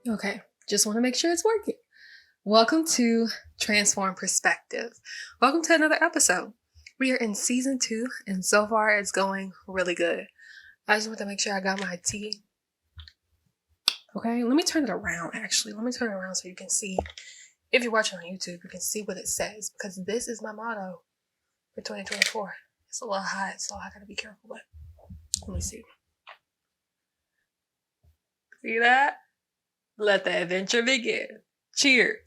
Okay, just want to make sure it's working. Welcome to Transform Perspective. Welcome to another episode. We are in season 2, and so far it's going really good. I just want to make sure I got my tea. Okay, let me turn it around actually. Let me turn it around so you can see. If you're watching on YouTube, you can see what it says because this is my motto for 2024. It's a little hot, so I gotta be careful, but let me see. See that? Let the adventure begin. Cheers.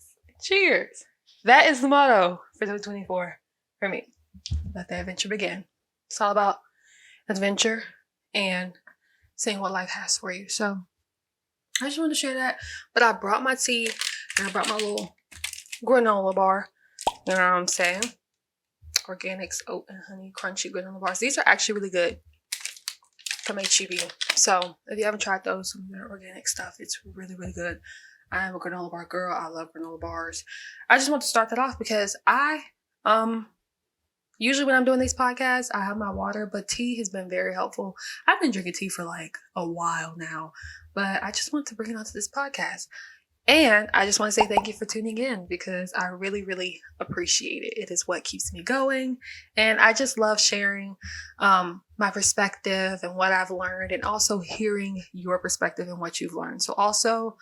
Cheers. That is the motto for 2024 for me. Let the adventure begin. It's all about adventure and seeing what life has for you. So I just wanted to share that. But I brought my tea and I brought my little granola bar. You know what I'm saying? Organics, oat and honey, crunchy granola bars. These are actually really good from HEB. So if you haven't tried those, some of their organic stuff, it's really, really good. I am a granola bar girl. I love granola bars. I just want to start that off because I usually when I'm doing these podcasts, I have my water, but tea has been very helpful. I've been drinking tea for like a while now, but I just want to bring it onto this podcast. And I just want to say thank you for tuning in because I really, really appreciate it. It is what keeps me going. And I just love sharing my perspective and what I've learned and also hearing your perspective and what you've learned. So also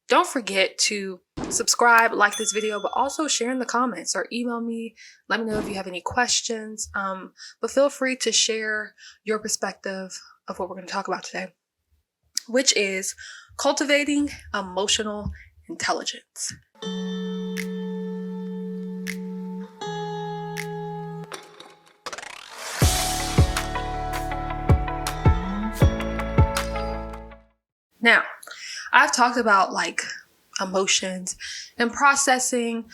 don't forget to subscribe, like this video, but also share in the comments or email me. Let me know if you have any questions. But feel free to share your perspective of what we're going to talk about today, which is cultivating emotional intelligence. Now, I've talked about like emotions and processing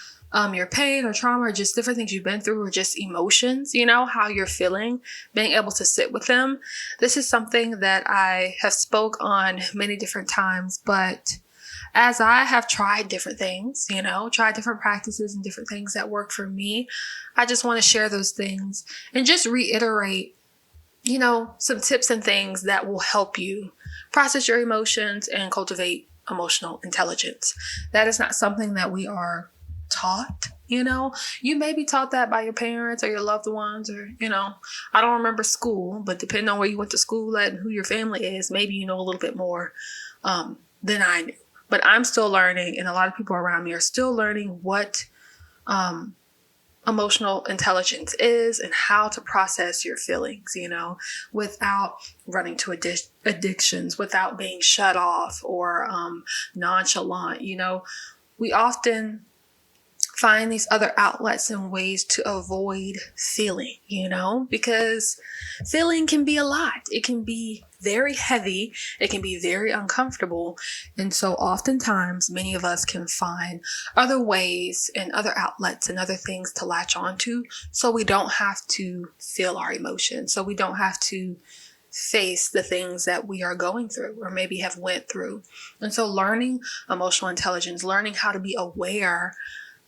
your pain or trauma or just different things you've been through or just emotions, you know, how you're feeling, being able to sit with them. This is something that I have spoke on many different times, but as I have tried different things, you know, tried different practices and different things that work for me, I just want to share those things and just reiterate, you know, some tips and things that will help you process your emotions and cultivate emotional intelligence. That is not something that we are taught, you know. You may be taught that by your parents or your loved ones or, you know, I don't remember school, but depending on where you went to school at and who your family is, maybe you know a little bit more than I knew. But I'm still learning, and a lot of people around me are still learning what emotional intelligence is and how to process your feelings, you know, without running to addictions, without being shut off or nonchalant. You know, we often find these other outlets and ways to avoid feeling, you know, because feeling can be a lot. It can be very heavy. It can be very uncomfortable. And so oftentimes many of us can find other ways and other outlets and other things to latch onto so we don't have to feel our emotions. So we don't have to face the things that we are going through or maybe have went through. And so learning emotional intelligence, learning how to be aware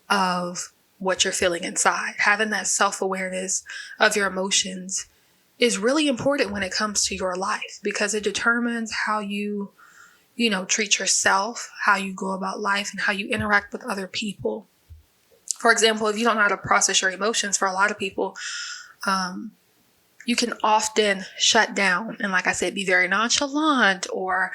of what you're feeling inside, having that self-awareness of your emotions is really important when it comes to your life because it determines how you know, treat yourself, how you go about life, and how you interact with other people. For example, if you don't know how to process your emotions, for a lot of people, you can often shut down and, like I said, be very nonchalant or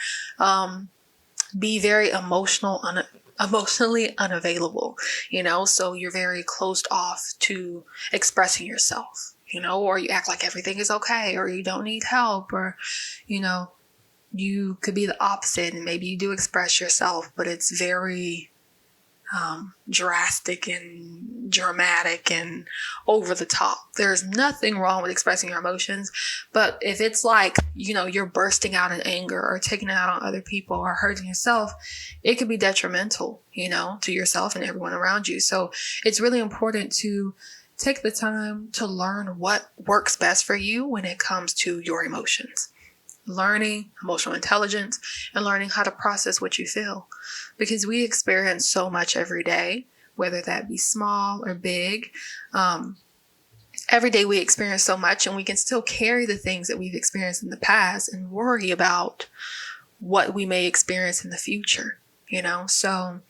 be very emotionally unavailable, you know, so you're very closed off to expressing yourself, you know, or you act like everything is okay or you don't need help or, you know, you could be the opposite and maybe you do express yourself, but it's very drastic and dramatic and over the top. There's nothing wrong with expressing your emotions, but if it's like, you know, you're bursting out in anger or taking it out on other people or hurting yourself, it could be detrimental, you know, to yourself and everyone around you. So it's really important to take the time to learn what works best for you when it comes to your emotions. Learning emotional intelligence and learning how to process what you feel, because we experience so much every day, whether that be small or big. Every day we experience so much, and we can still carry the things that we've experienced in the past and worry about what we may experience in the future. So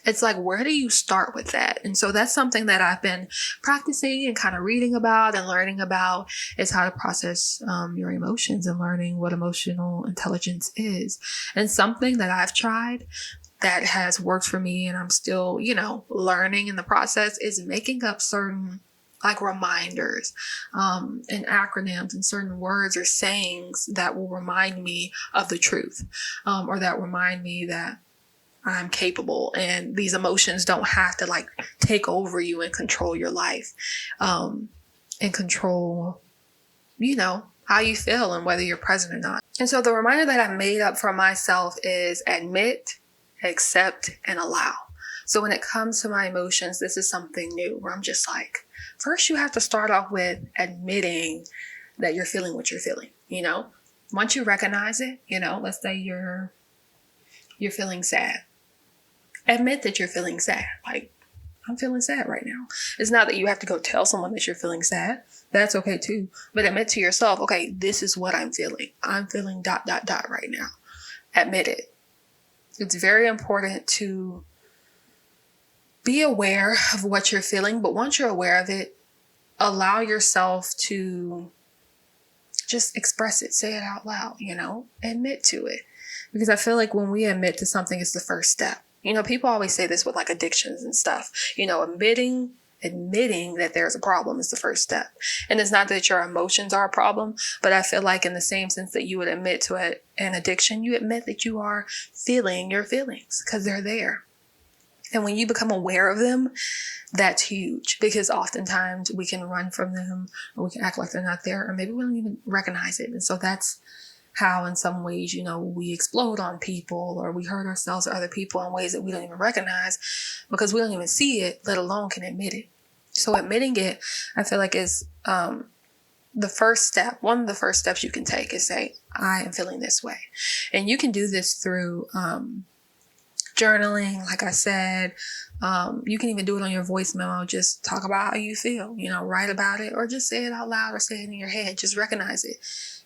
it's like, where do you start with that? And so that's something that I've been practicing and kind of reading about and learning about, is how to process your emotions and learning what emotional intelligence is. And something that I've tried that has worked for me, and I'm still, learning in the process, is making up certain like reminders and acronyms and certain words or sayings that will remind me of the truth, or that remind me that I'm capable, and these emotions don't have to like take over you and control your life, and control, how you feel and whether you're present or not. And so the reminder that I made up for myself is admit, accept, and allow. So when it comes to my emotions, this is something new where I'm just like, first you have to start off with admitting that you're feeling what you're feeling. Once you recognize it, let's say you're feeling sad. Admit that you're feeling sad. Like, I'm feeling sad right now. It's not that you have to go tell someone that you're feeling sad. That's okay too. But admit to yourself, okay, this is what I'm feeling. I'm feeling ... right now. Admit it. It's very important to be aware of what you're feeling. But once you're aware of it, allow yourself to just express it. Say it out loud, admit to it. Because I feel like when we admit to something, it's the first step. People always say this with like addictions and stuff. Admitting that there's a problem is the first step. And it's not that your emotions are a problem, but I feel like in the same sense that you would admit to an addiction, you admit that you are feeling your feelings because they're there. And when you become aware of them, that's huge, because oftentimes we can run from them, or we can act like they're not there, or maybe we don't even recognize it. And so that's how in some ways, we explode on people, or we hurt ourselves or other people in ways that we don't even recognize, because we don't even see it, let alone can admit it. So admitting it, I feel like, is the first step. One of the first steps you can take is say, I am feeling this way. And you can do this through journaling, like I said. You can even do it on your voice memo. Just talk about how you feel, write about it, or just say it out loud, or say it in your head. Just recognize it.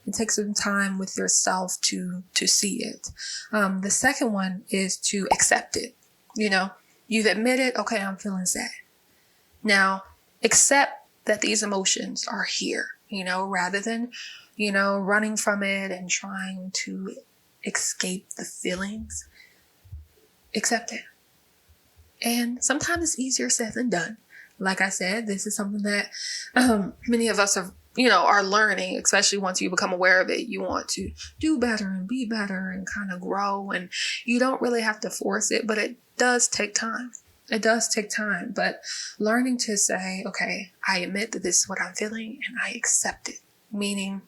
And take some time with yourself to see it. The second one is to accept it. You've admitted, okay, I'm feeling sad. Now, accept that these emotions are here, rather than, running from it and trying to escape the feelings. Accept it. And sometimes it's easier said than done. Like I said, this is something that many of us are learning, especially once you become aware of it. You want to do better and be better and kind of grow, and you don't really have to force it, but it does take time. It does take time, but learning to say, okay, I admit that this is what I'm feeling and I accept it, meaning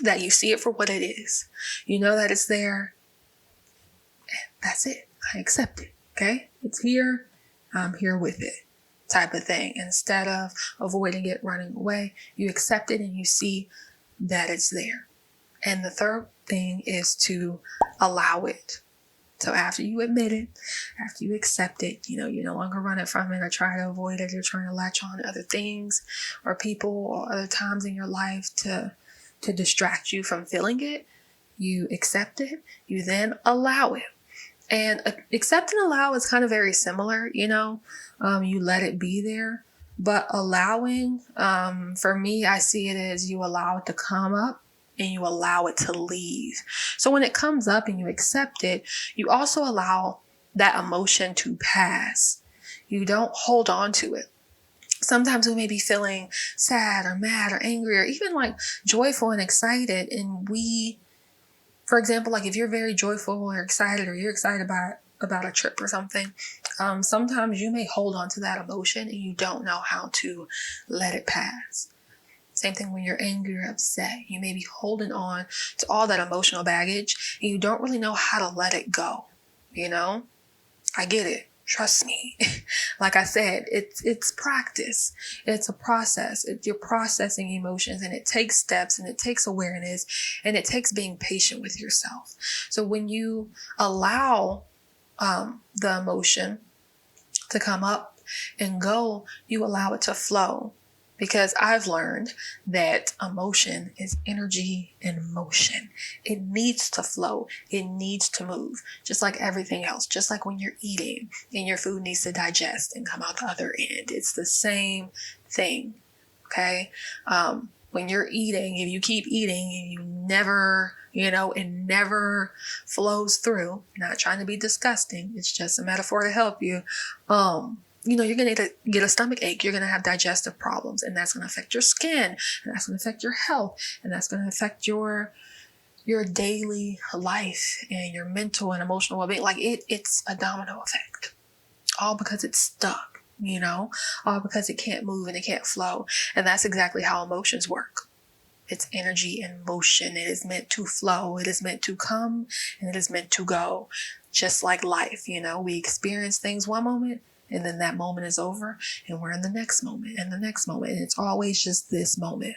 that you see it for what it is. You know that it's there, and that's it. I accept it. Okay. It's here. I'm here with it, type of thing. Instead of avoiding it, running away, you accept it and you see that it's there. And the third thing is to allow it. So after you admit it, after you accept it, you're no longer running from it or trying to avoid it or trying to latch on to other things or people or other times in your life to distract you from feeling it. You accept it. You then allow it. And accept and allow is kind of very similar, you let it be there. But allowing, for me, I see it as you allow it to come up and you allow it to leave. So when it comes up and you accept it, you also allow that emotion to pass. You don't hold on to it. Sometimes we may be feeling sad or mad or angry or even like joyful and excited. And for example, like if you're very joyful or excited, or you're excited about a trip or something, sometimes you may hold on to that emotion and you don't know how to let it pass. Same thing when you're angry or upset. You may be holding on to all that emotional baggage and you don't really know how to let it go. I get it. Trust me. Like I said, it's practice. It's a process. You're processing emotions, and it takes steps, and it takes awareness, and it takes being patient with yourself. So when you allow the emotion to come up and go, you allow it to flow. Because I've learned that emotion is energy in motion. It needs to flow. It needs to move, just like everything else. Just like when you're eating and your food needs to digest and come out the other end. It's the same thing, okay? When you're eating, if you keep eating and you never, it never flows through, not trying to be disgusting, it's just a metaphor to help you, you're going to get a stomach ache. You're going to have digestive problems, and that's going to affect your skin, and that's going to affect your health, and that's going to affect your daily life and your mental and emotional well-being. Like it's a domino effect, all because it's stuck, all because it can't move and it can't flow. And that's exactly how emotions work. It's energy in motion. It is meant to flow. It is meant to come, and it is meant to go. Just like life, we experience things one moment, and then that moment is over, and we're in the next moment and the next moment. And it's always just this moment.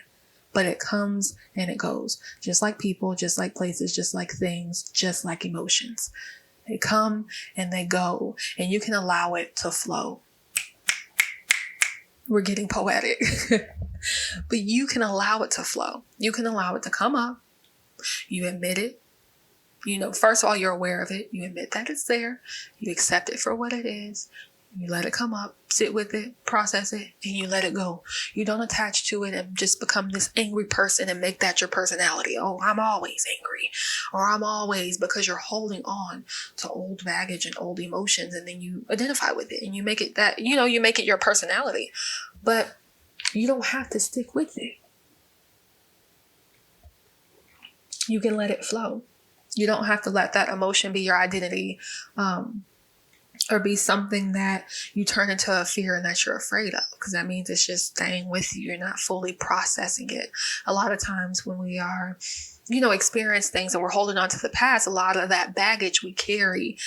But it comes and it goes. Just like people, just like places, just like things, just like emotions. They come and they go, and you can allow it to flow. We're getting poetic. But you can allow it to flow. You can allow it to come up. You admit it. First of all, you're aware of it. You admit that it's there. You accept it for what it is. You let it come up, sit with it, process it, and you let it go. You don't attach to it and just become this angry person and make that your personality. Oh, I'm always angry, or I'm always, because you're holding on to old baggage and old emotions, and then you identify with it and you make it that, you make it your personality. But you don't have to stick with it. You can let it flow. You don't have to let that emotion be your identity, or be something that you turn into a fear and that you're afraid of, because that means it's just staying with you. You're not fully processing it. A lot of times when we are, experience things and we're holding on to the past, a lot of that baggage we carry,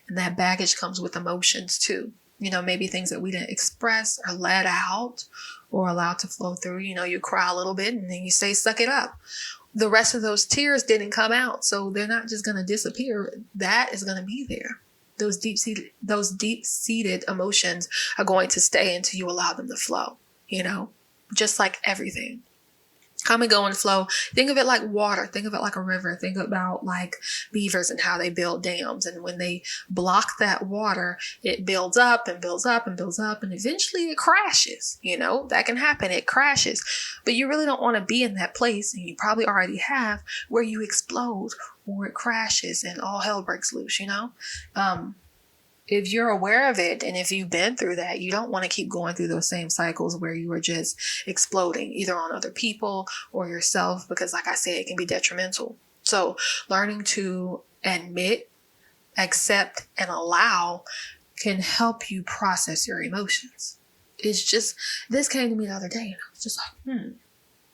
and that baggage comes with emotions too. Maybe things that we didn't express or let out or allow to flow through. You cry a little bit and then you say, suck it up. The rest of those tears didn't come out, so they're not just going to disappear. That is going to be there. Those deep-seated emotions are going to stay until you allow them to flow, just like everything. Come and go and flow. Think of it like water. Think of it like a river. Think about like beavers and how they build dams. And when they block that water, it builds up and builds up and builds up. And eventually it crashes. That can happen. It crashes. But you really don't want to be in that place. And you probably already have, where you explode or it crashes and all hell breaks loose, If you're aware of it, and if you've been through that, you don't want to keep going through those same cycles where you are just exploding either on other people or yourself, because like I said, it can be detrimental. So learning to admit, accept, and allow can help you process your emotions. It's just, this came to me the other day and I was just like,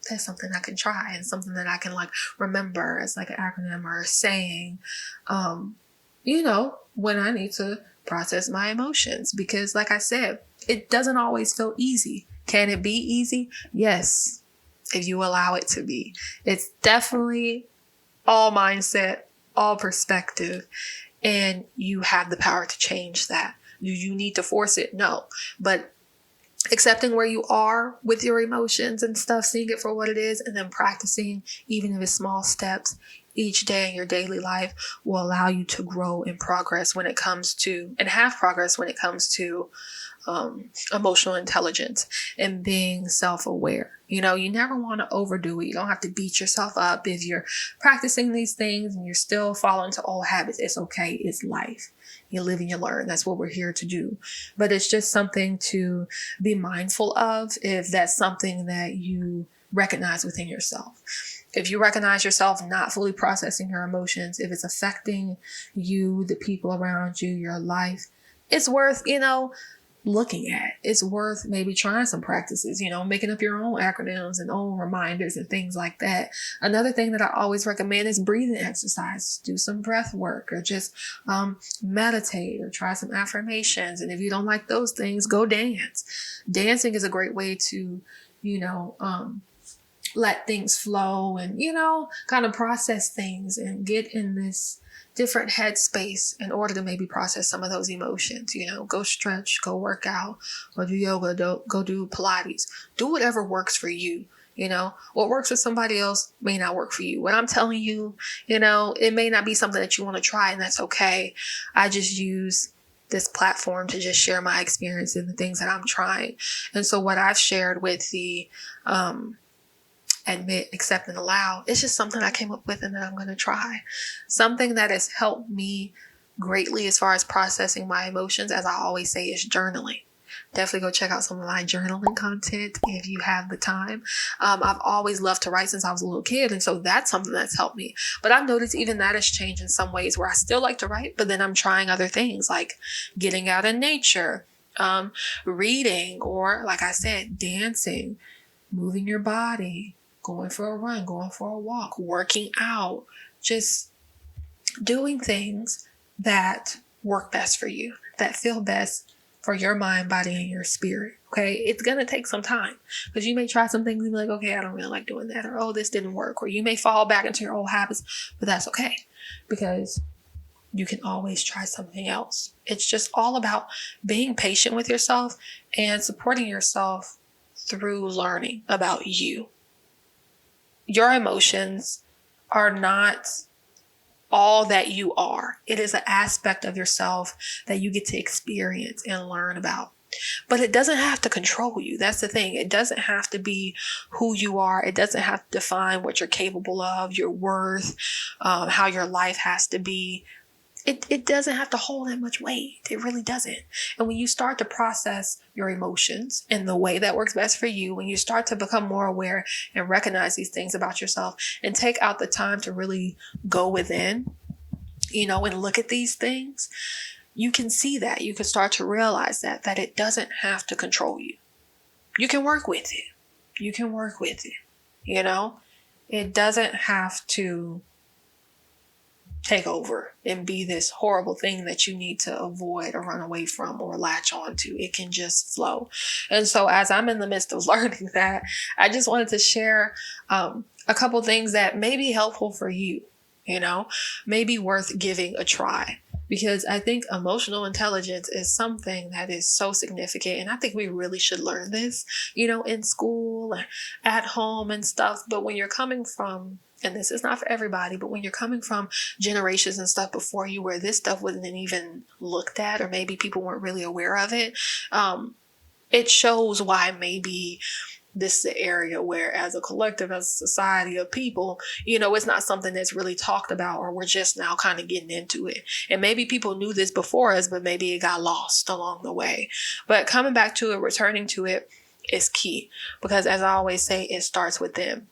that's something I can try, and something that I can like remember as like an acronym or a saying, when I need to process my emotions. Because like I said, it doesn't always feel easy. Can it be easy? Yes, if you allow it to be. It's definitely all mindset, all perspective, and you have the power to change that. Do you need to force it? No. But accepting where you are with your emotions and stuff, seeing it for what it is, and then practicing, even if it's small steps, each day in your daily life will allow you to grow and progress when it comes to, and have progress when it comes to emotional intelligence and being self-aware. You never want to overdo it. You don't have to beat yourself up if you're practicing these things and you're still falling into old habits. It's okay. It's life. You live and you learn. That's what we're here to do. But it's just something to be mindful of if that's something that you recognize within yourself. If you recognize yourself not fully processing your emotions, if it's affecting you, the people around you, your life, it's worth, looking at. It's worth maybe trying some practices, making up your own acronyms and own reminders and things like that. Another thing that I always recommend is breathing exercise. Do some breath work, or just meditate, or try some affirmations. And if you don't like those things, go dance. Dancing is a great way to, let things flow and, kind of process things and get in this different headspace in order to maybe process some of those emotions. Go stretch, go work out, go do yoga, go do Pilates. Do whatever works for you. What works for somebody else may not work for you. What I'm telling you, it may not be something that you want to try, and that's okay. I just use this platform to just share my experience and the things that I'm trying. And so what I've shared with the admit, accept, and allow, it's just something I came up with and that I'm going to try. Something that has helped me greatly as far as processing my emotions, as I always say, is journaling. Definitely go check out some of my journaling content if you have the time. I've always loved to write since I was a little kid, and so that's something that's helped me. But I've noticed even that has changed in some ways where I still like to write, but then I'm trying other things like getting out in nature, reading, or like I said, dancing, moving your body, going for a run, going for a walk, working out, just doing things that work best for you, that feel best for your mind, body, and your spirit. Okay. It's going to take some time because you may try some things and be like, okay, I don't really like doing that. Or, oh, this didn't work. Or you may fall back into your old habits, but that's okay because you can always try something else. It's just all about being patient with yourself and supporting yourself through learning about you. Your emotions are not all that you are. It is an aspect of yourself that you get to experience and learn about. But it doesn't have to control you. That's the thing. It doesn't have to be who you are. It doesn't have to define what you're capable of, your worth, how your life has to be. It doesn't have to hold that much weight. It really doesn't. And when you start to process your emotions in the way that works best for you, when you start to become more aware and recognize these things about yourself and take out the time to really go within, and look at these things, you can see that. You can start to realize that it doesn't have to control you. You can work with it. It doesn't have to take over and be this horrible thing that you need to avoid or run away from or latch on to. It can just flow. And so as I'm in the midst of learning that, I just wanted to share a couple things that may be helpful for you, maybe worth giving a try. Because I think emotional intelligence is something that is so significant. And I think we really should learn this, in school, and at home and stuff. But when you're coming from, and this is not for everybody, but when you're coming from generations and stuff before you where this stuff wasn't even looked at, or maybe people weren't really aware of it, it shows why maybe this is an area where as a collective, as a society of people, it's not something that's really talked about, or we're just now kind of getting into it. And maybe people knew this before us, but maybe it got lost along the way. But coming back to it, returning to it is key because as I always say, it starts with them.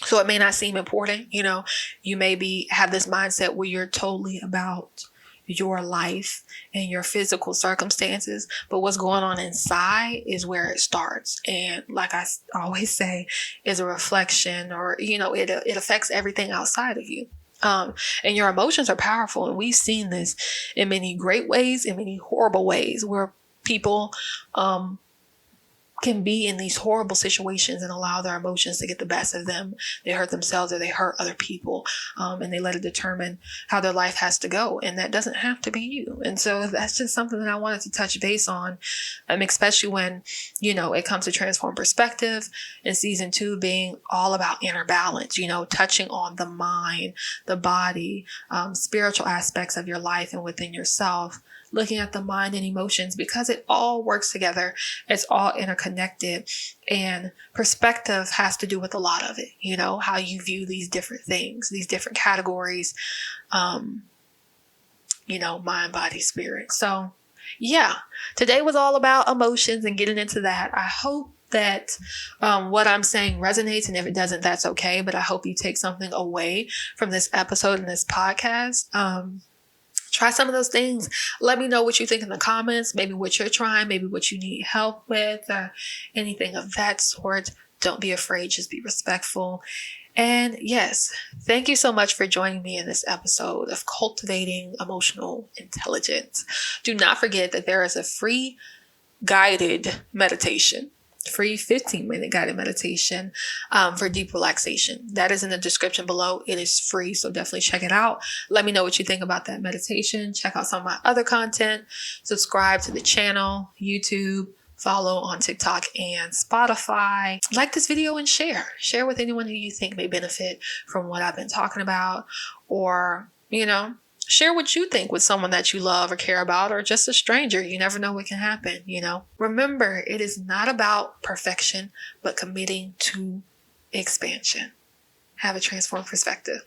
So it may not seem important, you maybe have this mindset where you're totally about your life and your physical circumstances, but what's going on inside is where it starts. And like I always say, is a reflection, or, it affects everything outside of you. And your emotions are powerful. And we've seen this in many great ways, in many horrible ways, where people, can be in these horrible situations and allow their emotions to get the best of them. They hurt themselves or they hurt other people, and they let it determine how their life has to go. And that doesn't have to be you. And so that's just something that I wanted to touch base on, especially when, it comes to transform perspective, and season 2 being all about inner balance, touching on the mind, the body, spiritual aspects of your life and within yourself, looking at the mind and emotions, because it all works together. It's all interconnected, and perspective has to do with a lot of it. How you view these different things, these different categories, mind, body, spirit. So yeah, today was all about emotions and getting into that. I hope that what I'm saying resonates, and if it doesn't, that's okay. But I hope you take something away from this episode and this podcast. Try some of those things. Let me know what you think in the comments, maybe what you're trying, maybe what you need help with, or anything of that sort. Don't be afraid, just be respectful. And yes, thank you so much for joining me in this episode of Cultivating Emotional Intelligence. Do not forget that there is a free guided meditation free 15-minute guided meditation for deep relaxation. That is in the description below. It is free, so definitely check it out. Let me know what you think about that meditation. Check out some of my other content. Subscribe to the channel, YouTube, follow on TikTok and Spotify. Like this video and share. Share with anyone who you think may benefit from what I've been talking about, or, share what you think with someone that you love or care about, or just a stranger. You never know what can happen, Remember, it is not about perfection, but committing to expansion. Have a transformed perspective.